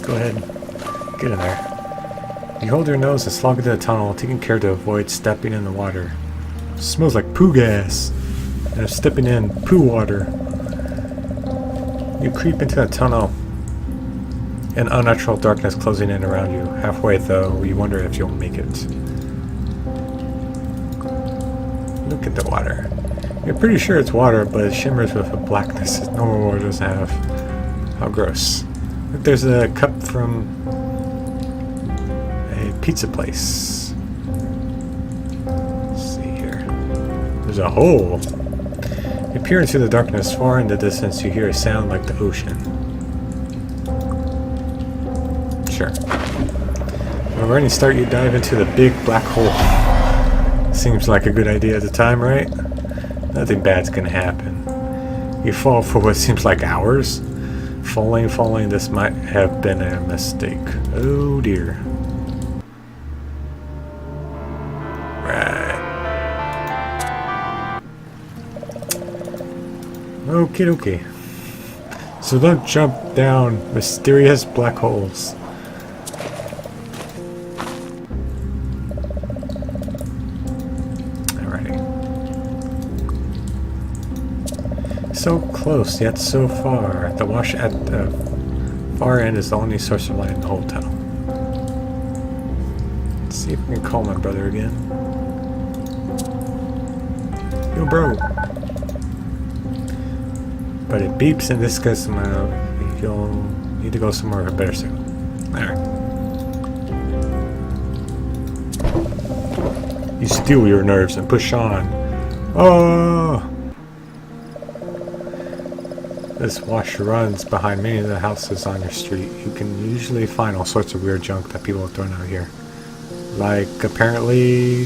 Go ahead. Get in there. You hold your nose and slog into the tunnel, taking care to avoid stepping in the water. It smells like poo gas. And I'm stepping in poo water. You creep into the tunnel. An unnatural darkness closing in around you. Halfway, though, you wonder if you'll make it. Look at the water. You're pretty sure it's water, but it shimmers with a blackness that normal water doesn't have. How gross. Look, there's a cup from a pizza place. Let's see here. There's a hole. You peer into the darkness. Far in the distance, you hear a sound like the ocean. Sure. When a running start, you dive into the big black hole. Seems like a good idea at the time, right? Nothing bad's gonna happen. You fall for what seems like hours. Falling, this might have been a mistake. Oh dear. Right. Okay. So don't jump down mysterious black holes. So close, yet so far. The wash at the far end is the only source of light in the whole tunnel. Let's see if we can call my brother again. Yo, bro. But it beeps and this goes somewhere. You'll need to go somewhere better soon. Alright. You steel your nerves and push on. Oh! This wash runs behind many of the houses on your street. You can usually find all sorts of weird junk that people have thrown out here. Like, apparently,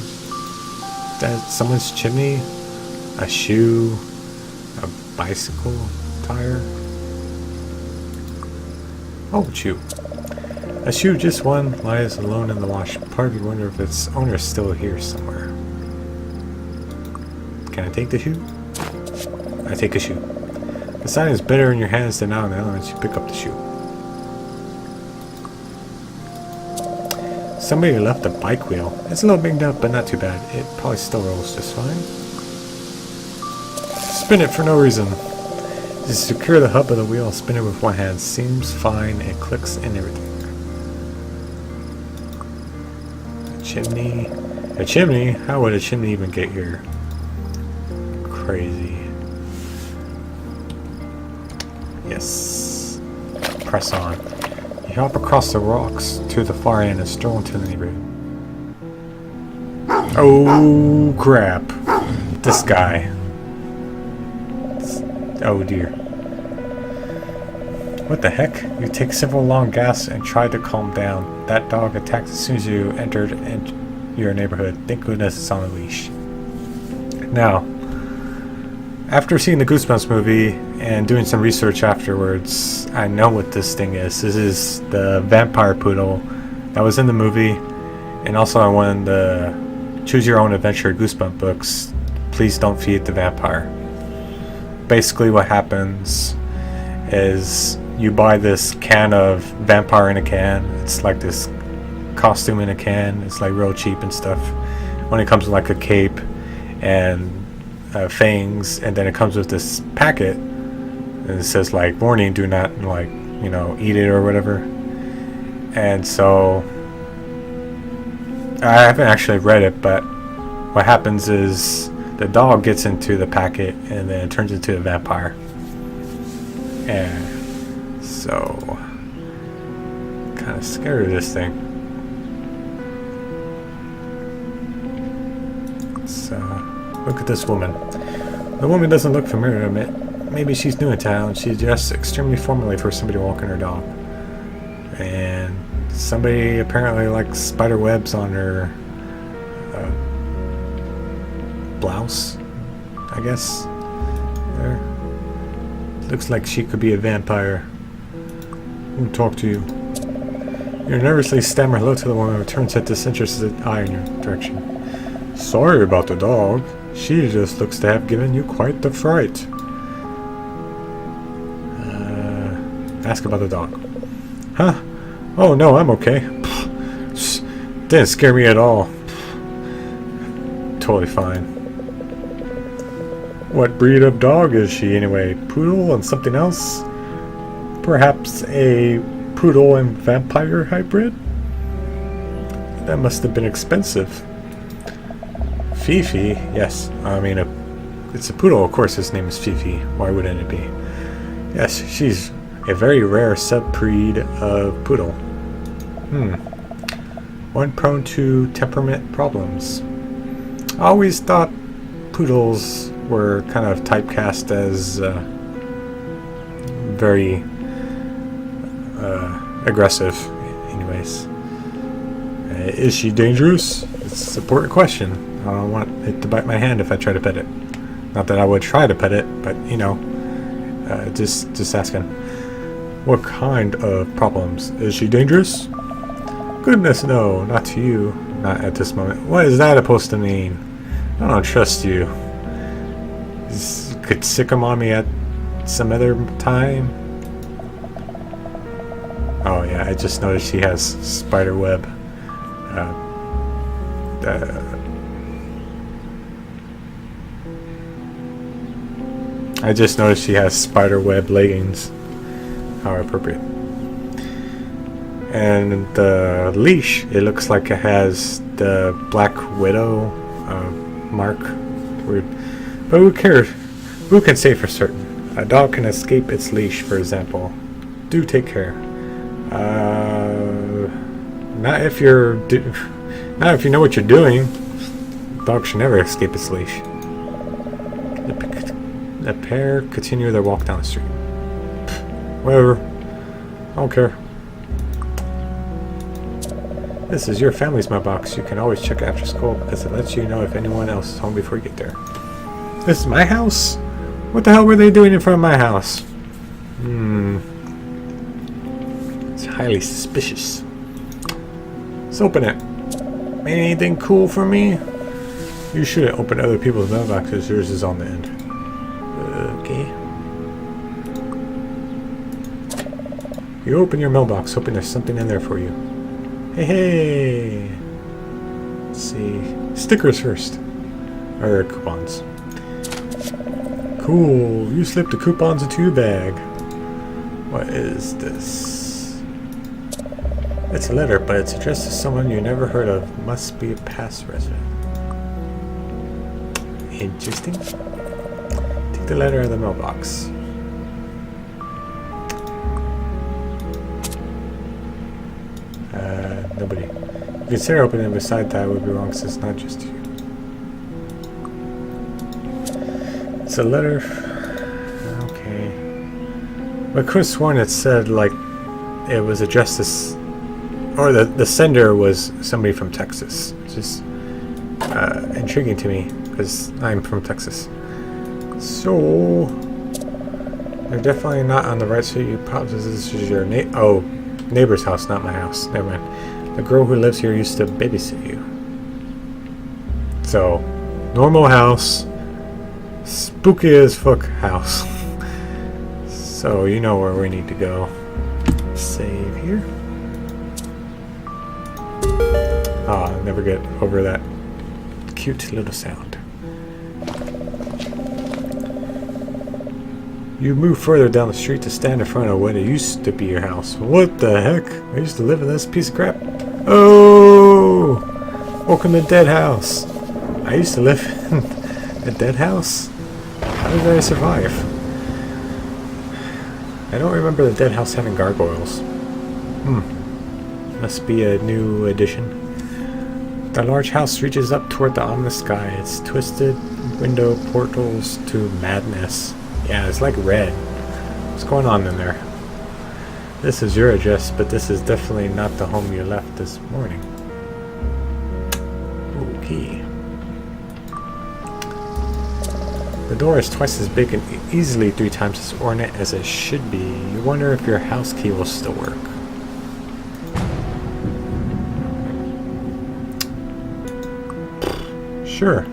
that's someone's chimney, a shoe, a bicycle tire. Oh, shoe. A shoe, just one, lies alone in the wash. Part of you wonder if its owner is still here somewhere. Can I take the shoe? I take a shoe. The sign is better in your hands than out in the elements. You pick up the shoe. Somebody left a bike wheel. It's a little banged up, but not too bad. It probably still rolls just fine. Spin it for no reason. Just secure the hub of the wheel and spin it with one hand. Seems fine. It clicks and everything. A chimney. A chimney? How would a chimney even get here? Crazy. Yes. Press on. You hop across the rocks to the far end and stroll into the neighborhood. Oh crap. This guy. Oh dear. What the heck? You take several long gasps and try to calm down. That dog attacked as soon as you entered your neighborhood. Thank goodness it's on a leash. Now, after seeing the Goosebumps movie and doing some research afterwards, I know what this thing is. This is the vampire poodle that was in the movie, and also in one of the Choose Your Own Adventure Goosebump books, Please Don't Feed the Vampire. Basically what happens is you buy this can of vampire in a can. It's like this costume in a can. It's like real cheap and stuff. When it comes with like a cape and fangs, and then it comes with this packet and it says like warning, do not like, you know, eat it or whatever. And so I haven't actually read it, but what happens is the dog gets into the packet and then it turns into a vampire. And so kind of scared of this thing. So look at this woman. The woman doesn't look familiar. Maybe she's new in town. She's dressed extremely formally for somebody walking her dog. And somebody apparently likes spider webs on her blouse, I guess. There. Looks like she could be a vampire. Who talk to you? You nervously stammer hello to the woman who turns a disinterested eye in your direction. Sorry about the dog. She just looks to have given you quite the fright. Ask about the dog. Huh? Oh no, I'm okay. Didn't scare me at all. Totally fine. What breed of dog is she anyway? Poodle and something else? Perhaps a poodle and vampire hybrid? That must have been expensive. Fifi? Yes, I mean, it's a poodle, of course his name is Fifi. Why wouldn't it be? Yes, she's a very rare sub-breed of poodle. One prone to temperament problems. I always thought poodles were kind of typecast as very aggressive. Anyways. Is she dangerous? It's an important question. I don't want it to bite my hand if I try to pet it. Not that I would try to pet it, but you know, just asking. What kind of problems? Is she dangerous? Goodness, no, not to you. Not at this moment. What is that supposed to mean? I don't trust you. You could sick 'em on me at some other time. Oh yeah, I just noticed she has spider web. I just noticed she has spider web leggings. How appropriate. And the leash, it looks like it has the Black Widow mark. Weird. But who cares? Who can say for certain? A dog can escape its leash, for example. Do take care. Not if you know what you're doing. Dog should never escape its leash. The pair continue their walk down the street. Whatever. I don't care. This is your family's mailbox. You can always check after school because it lets you know if anyone else is home before you get there. This is my house? What the hell were they doing in front of my house? It's highly suspicious. Let's open it. Anything cool for me? You shouldn't open other people's mailboxes. Yours is on the end. Okay. You open your mailbox, hoping there's something in there for you. Hey! Let's see. Stickers first. Or coupons. Cool. You slipped the coupons into your bag. What is this? It's a letter, but it's addressed to someone you never heard of. Must be a past resident. Interesting. Take the letter out of the mailbox. Nobody. You consider opening it, beside that would be wrong since it's not just you. It's a letter. Okay. I could have sworn it said like it was addressed to, or the sender was somebody from Texas. It's just intriguing to me because I'm from Texas. So they're definitely not on the right street. You probably this is your neighbor's house, not my house. Never mind. The girl who lives here used to babysit you. So, normal house, spooky as fuck house. So you know where we need to go. Save here. I'll never get over that cute little sound. You move further down the street to stand in front of what it used to be your house. What the heck? I used to live in this piece of crap. Oh! Welcome to Dead House. I used to live in a dead house? How did I survive? I don't remember the dead house having gargoyles. Must be a new addition. The large house reaches up toward the ominous sky. Its twisted window portals to madness. Yeah, it's like red. What's going on in there? This is your address, but this is definitely not the home you left this morning. Okay. The door is twice as big and easily 3 times as ornate as it should be. You wonder if your house key will still work. Sure.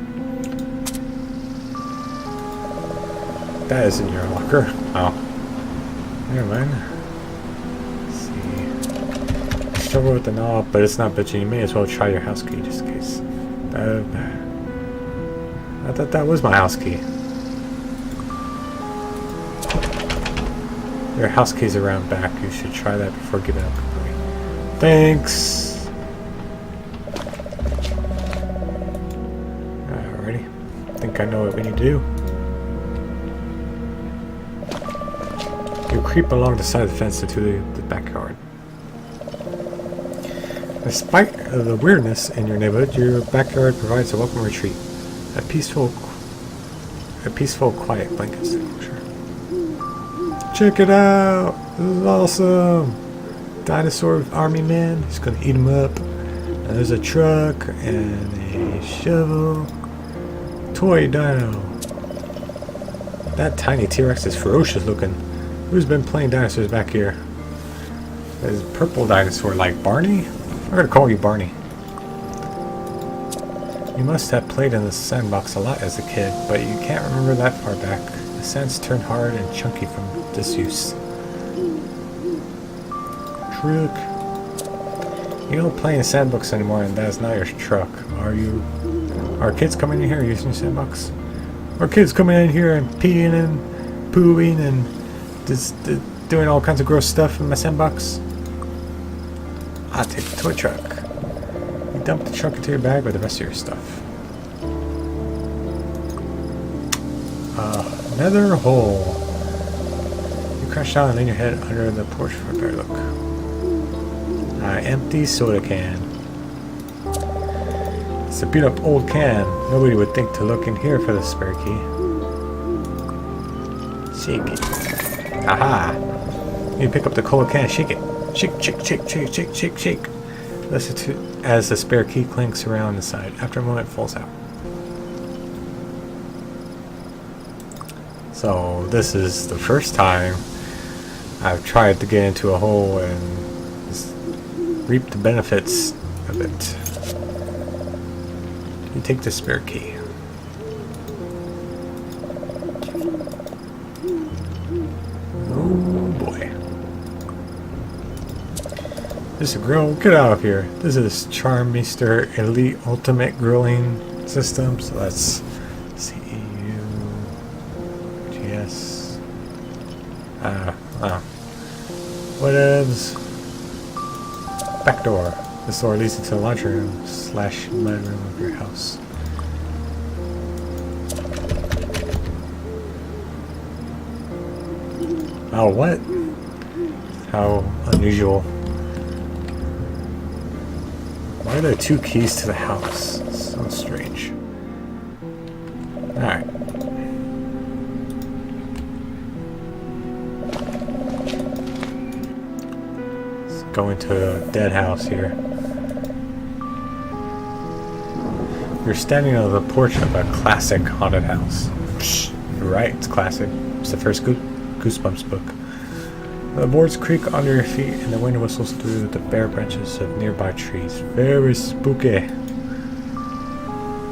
That isn't your locker. Oh. Never mind. Let's see. struggle with the knob, but it's not bitching. You may as well try your house key just in case. I thought that was my house key. Your house key's around back. You should try that before giving up completely. Thanks! Alrighty. I think I know what we need to do. You creep along the side of the fence into the backyard. Despite the weirdness in your neighborhood, your backyard provides a welcome retreat. A peaceful, quiet blanket enclosure. Check it out! This is awesome! Dinosaur army man. He's gonna eat him up. And there's a truck and a shovel. Toy dino. That tiny T-Rex is ferocious looking. Who's been playing dinosaurs back here? There's a purple dinosaur like Barney? I'm gonna call you Barney. You must have played in the sandbox a lot as a kid, but you can't remember that far back. The sand's turned hard and chunky from disuse. Truck. You don't play in sandbox anymore, and that is not your truck. Are kids coming in here using your sandbox? Are kids coming in here and peeing and pooing and just doing all kinds of gross stuff in my sandbox? I'll take the toy truck. You dump the truck into your bag with the rest of your stuff. Another hole. You crash down and lean your head under the porch for a better look. An empty soda can. It's a beat up old can. Nobody would think to look in here for the spare key. Shake it. Aha! You pick up the cola can, shake it. Shake, shake, shake, shake, shake, shake, shake. Listen to as the spare key clinks around the side. After a moment, it falls out. So this is the first time I've tried to get into a hole and just reap the benefits of it. You take the spare key. Oh boy. This is a grill. Get out of here. This is Charmeister Elite Ultimate Grilling System. So let's see. GS. Whatevs. Back door. This door leads into the laundry room / mudroom of your house. Oh, what? How unusual. Why are there two keys to the house? It's so strange. Alright. Let's go into a dead house here. You're standing on the porch of a classic haunted house. Psh, you're right, it's classic. It's the first Goosebumps book. The boards creak under your feet and the wind whistles through the bare branches of nearby trees. Very spooky.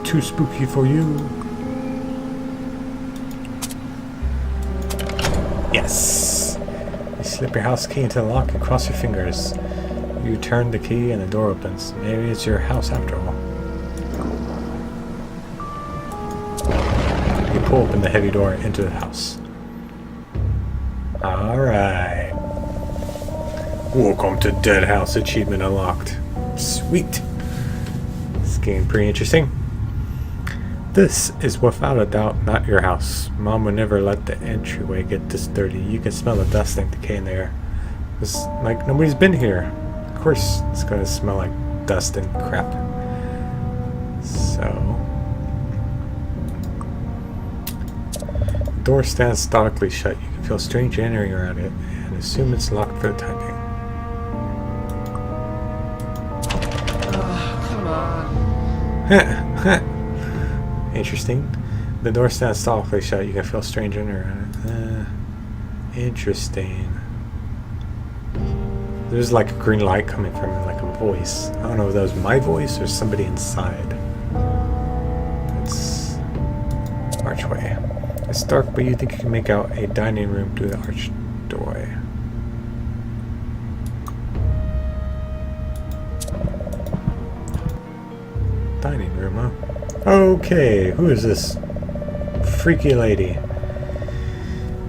Too spooky for you. Yes! You slip your house key into the lock and cross your fingers. You turn the key and the door opens. Maybe it's your house after all. You pull open the heavy door into the house. Alright. Welcome to Dead House. Achievement unlocked. Sweet. This game pretty interesting. This is without a doubt not your house. Mom would never let the entryway get this dirty. You can smell the dust and decay in the air. It's like nobody's been here. Of course it's gonna smell like dust and crap. So the door stands stoically shut. You can feel strange energy around it and assume it's locked for the time being. Interesting. The door stands stoically shut. You can feel strange energy around it. Interesting. There's like a green light coming from it, like a voice. I don't know if that was my voice or somebody inside. It's archway. It's dark, but you think you can make out a dining room through the arched doorway. Dining room, huh? Okay, who is this freaky lady?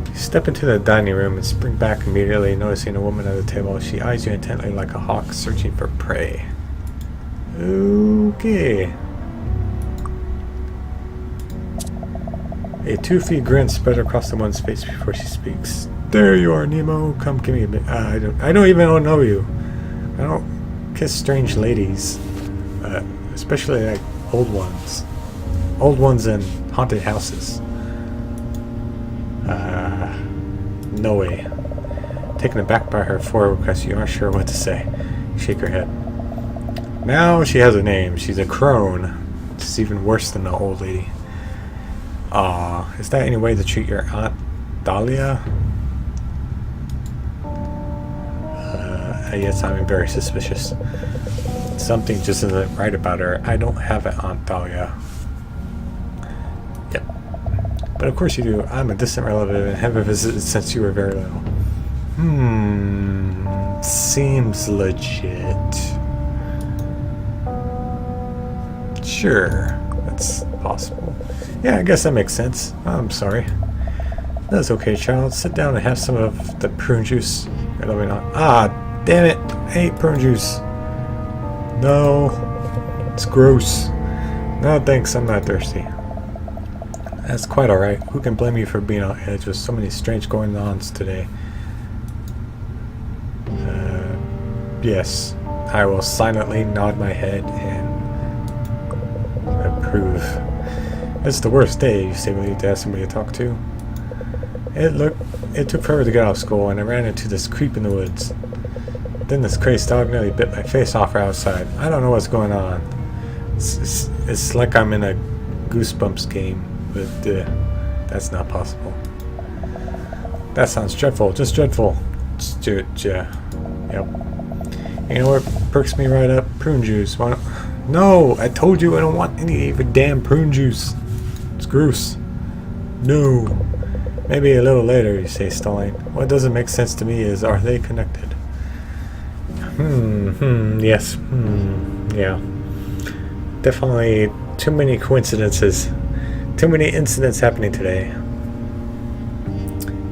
You step into the dining room and spring back immediately, noticing a woman at the table. She eyes you intently like a hawk searching for prey. Okay. A toothy grin spread across the woman's face before she speaks. There you are, Nemo. Come give me a bit. I don't even know you. I don't kiss strange ladies. Especially like old ones. Old ones in haunted houses. No way. Taken aback by her forward request, you aren't sure what to say. You shake her head. Now she has a name. She's a crone. It's even worse than the old lady. Is that any way to treat your Aunt Dahlia? Yes, I'm very suspicious. Something just isn't right about her. I don't have an Aunt Dahlia. Yep. But of course you do. I'm a distant relative and haven't visited since you were very little. Seems legit. Sure, that's possible. Yeah, I guess that makes sense. I'm sorry. That's okay, child. Sit down and have some of the prune juice. Or let me not. Ah, damn it. I hate prune juice. No. It's gross. No, thanks. I'm not thirsty. That's quite alright. Who can blame you for being on edge with so many strange going-ons today? Yes. I will silently nod my head and approve. It's the worst day, you say when you need to have somebody to talk to. It took forever to get out of school, and I ran into this creep in the woods. Then this crazed dog nearly bit my face off outside. I don't know what's going on. It's like I'm in a Goosebumps game, but that's not possible. That sounds dreadful, just dreadful. Yep. You know what perks me right up? Prune juice. Why don't... No, I told you I don't want any of your damn prune juice. It's gross. No. Maybe a little later, you say, stalling. What doesn't make sense to me is, are they connected? Yes. Yeah. Definitely too many coincidences. Too many incidents happening today.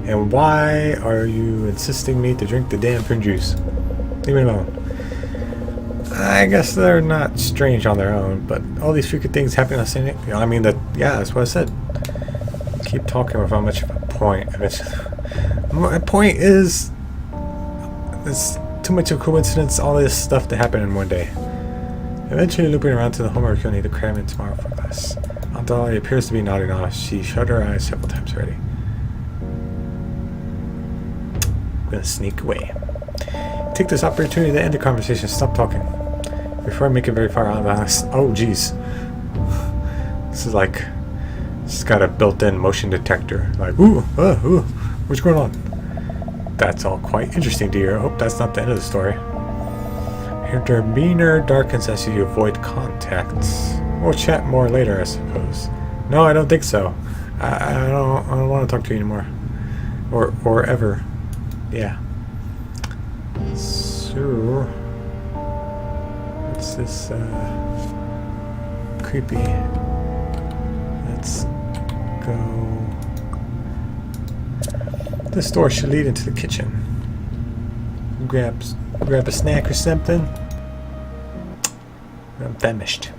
And why are you insisting me to drink the damn prune juice? Leave me alone. I guess they're not strange on their own, but all these freaking things happening on the same day. I mean, yeah, that's what I said. Keep talking without much of a point. My point is, it's too much of a coincidence, all this stuff to happen in one day. Eventually looping around to the homework you'll need to cram in tomorrow for class. Aunt Dolly appears to be nodding off. She shut her eyes several times already. I'm gonna sneak away. Take this opportunity to end the conversation. Stop talking. Before I make it very far out of the house. Oh, jeez. This is like... It's got a built-in motion detector. Like, ooh, what's going on? That's all quite interesting to hear. I hope that's not the end of the story. Your demeanor darkens as you avoid contact. We'll chat more later, I suppose. No, I don't think so. I don't want to talk to you anymore. Or ever. Yeah. So, what's this, creepy. Let's go. This door should lead into the kitchen. Grab a snack or something. I'm famished.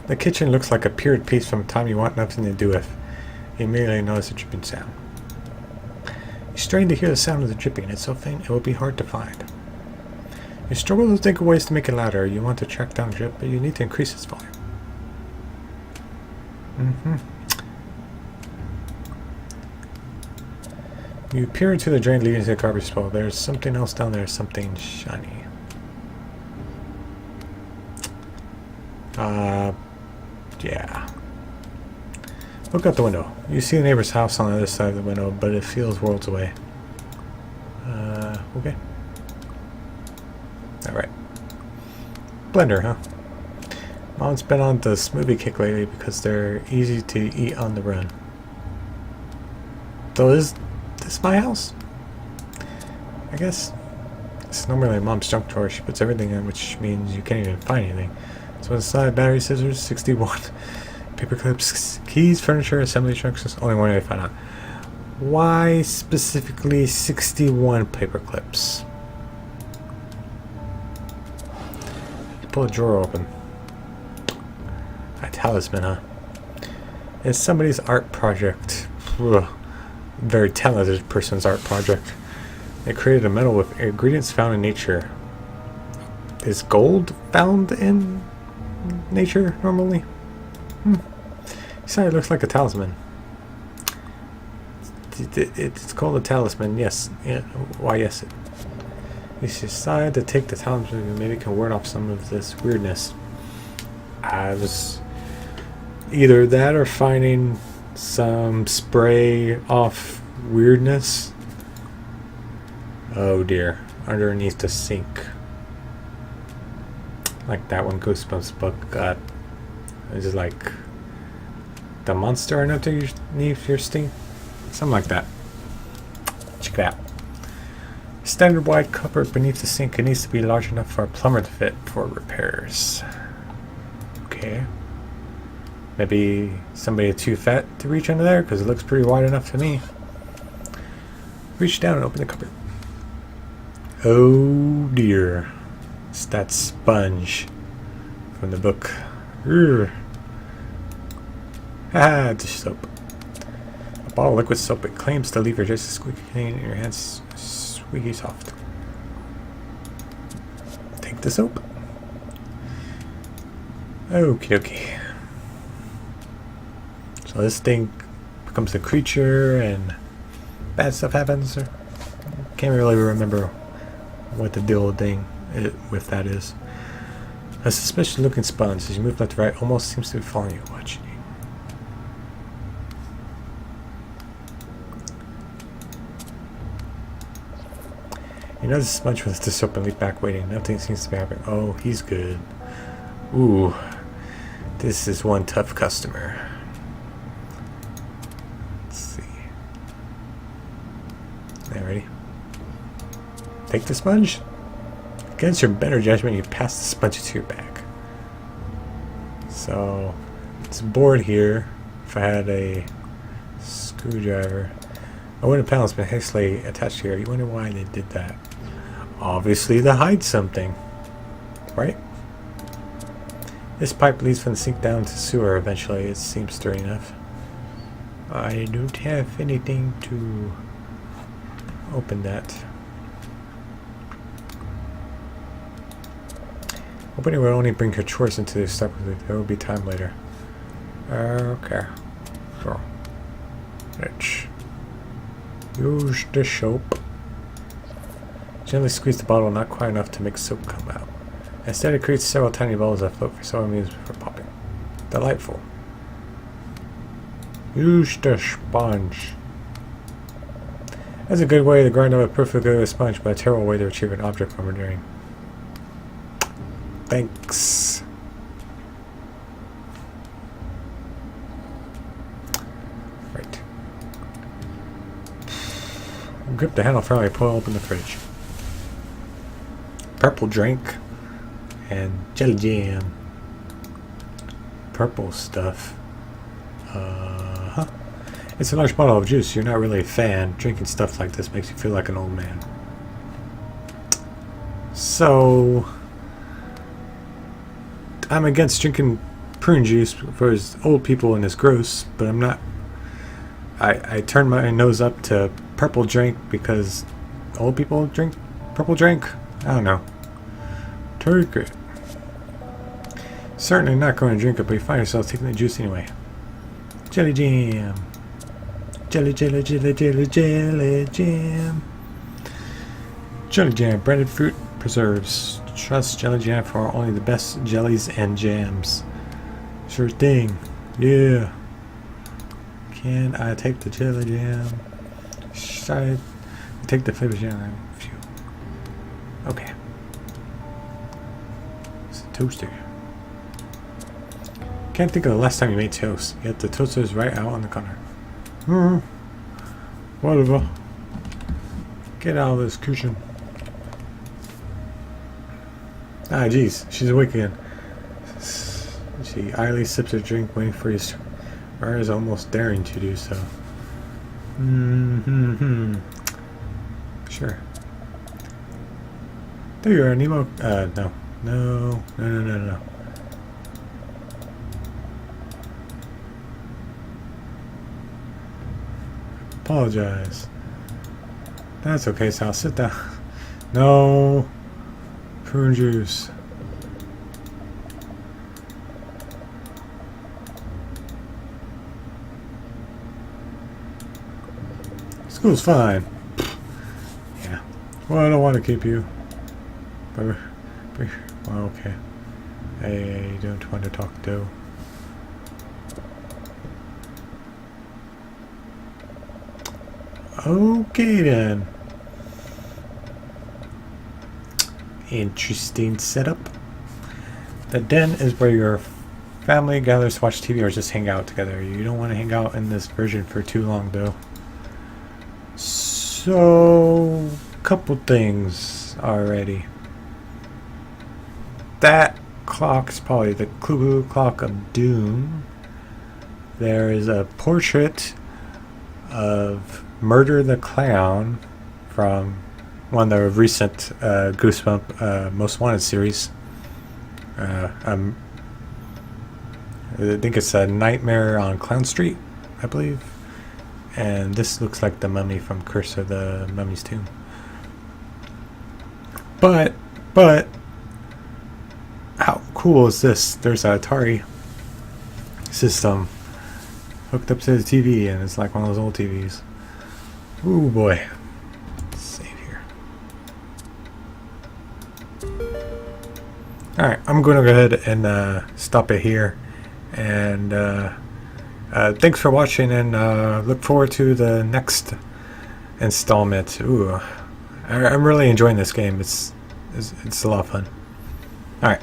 The kitchen looks like a period piece from a time you want nothing to do with. You immediately notice a dripping sound. You strain to hear the sound of the dripping. It's so faint it will be hard to find. You struggle to think of ways to make it louder. You want to track down drip, but you need to increase its volume. You peer into the drain leading to the garbage bowl. There's something else down there, something shiny. Yeah. Look out the window. You see the neighbor's house on the other side of the window, but it feels worlds away. Okay. Alright. Blender, huh? Mom's been on the smoothie kick lately because they're easy to eat on the run. So is this my house? I guess. It's normally Mom's junk drawer. She puts everything in, which means you can't even find anything. So inside, battery, scissors, 61. Paper clips, keys, furniture, assembly instructions. Only one way to find out. Why specifically 61 paper clips? Pull a drawer open. A talisman, huh? It's somebody's art project. Ugh. Very talented person's art project. They created a metal with ingredients found in nature. Is gold found in nature normally? It looks like a talisman. It's called a talisman, yes. Yeah. Why, yes. You decide to take the talisman and maybe can ward off some of this weirdness. I was either that or finding some spray off weirdness. Oh dear. Underneath the sink. Like that one Goosebumps book got. It's just like the monster underneath your sink. Something like that. Check it out. Standard wide cupboard beneath the sink. It needs to be large enough for a plumber to fit for repairs. Okay. Maybe somebody too fat to reach under there because it looks pretty wide enough to me. Reach down and open the cupboard. Oh dear. It's that sponge from the book. Urgh. Ah, dish soap. A bottle of liquid soap. It claims to leave your just squeaky clean in your hands squeaky soft. Take the soap. Okay, okay. So this thing becomes a creature and bad stuff happens. Or can't really remember what the deal thing with that is. A suspicious looking sponge as you move left to right almost seems to be following you, watching you. You notice the sponge with the soap and leap back waiting. Nothing seems to be happening. Oh, he's good. Ooh. This is one tough customer. Let's see. Okay, ready? Take the sponge. Against your better judgment, you pass the sponge to your back. So, it's a board here. If I had a screwdriver. A wooden panel has been hastily attached here. You wonder why they did that. Obviously to hide something. Right? This pipe leads from the sink down to sewer eventually. It seems sturdy enough. I don't have anything to open that. Opening will only bring her chores into the step. There will be time later. Okay. So, let's use the soap. Gently squeeze the bottle, not quite enough to make soap come out. Instead, it creates several tiny bubbles that float for several minutes before popping. Delightful. Use the sponge. That's a good way to grind up a perfectly good sponge, but a terrible way to retrieve an object from a drain. Thanks. Right. Grip the handle firmly, pull open the fridge. Purple drink and jelly jam. Purple stuff. It's a large bottle of juice. You're not really a fan. Drinking stuff like this makes you feel like an old man. So, I'm against drinking prune juice for his old people and it's gross, but I'm not. I turn my nose up to purple drink because old people drink purple drink. I don't know. Take it. Certainly not going to drink it, but you find yourself taking the juice anyway. Jelly jam. Jelly, jelly, jelly, jelly, jelly jam. Jelly jam, breaded fruit preserves. Trust jelly jam for only the best jellies and jams. Sure thing. Yeah. Can I take the jelly jam? Should I take the flavor jam? Phew. Okay. It's a toaster. Can't think of the last time you made toast. Yet the toaster is right out on the counter. Whatever. Get out of this cushion. Ah, jeez. She's awake again. She idly sips her drink, waiting for his. Or is almost daring to do so. Sure. There you are, Nemo. No. No. Apologize. That's okay, Sal. Sit down. No. Prune juice. School's fine. Yeah. Well, I don't want to keep you. But well, okay. I don't want to talk to. Okay then. Interesting setup. The den is where your family gathers to watch TV or just hang out together. You don't want to hang out in this version for too long though. So, couple things already. That clock's probably the Clue Clock of Doom. There is a portrait of Murder the Clown from one of the recent Goosebumps Most Wanted series. I think it's a Nightmare on Clown Street, I believe. And this looks like the mummy from Curse of the Mummy's Tomb. But how cool is this? There's an Atari system hooked up to the TV, and it's like one of those old TVs. Ooh boy. Let's save here. Alright, I'm going to go ahead and stop it here. And thanks for watching, and look forward to the next installment. Ooh, I'm really enjoying this game. It's a lot of fun. Alright.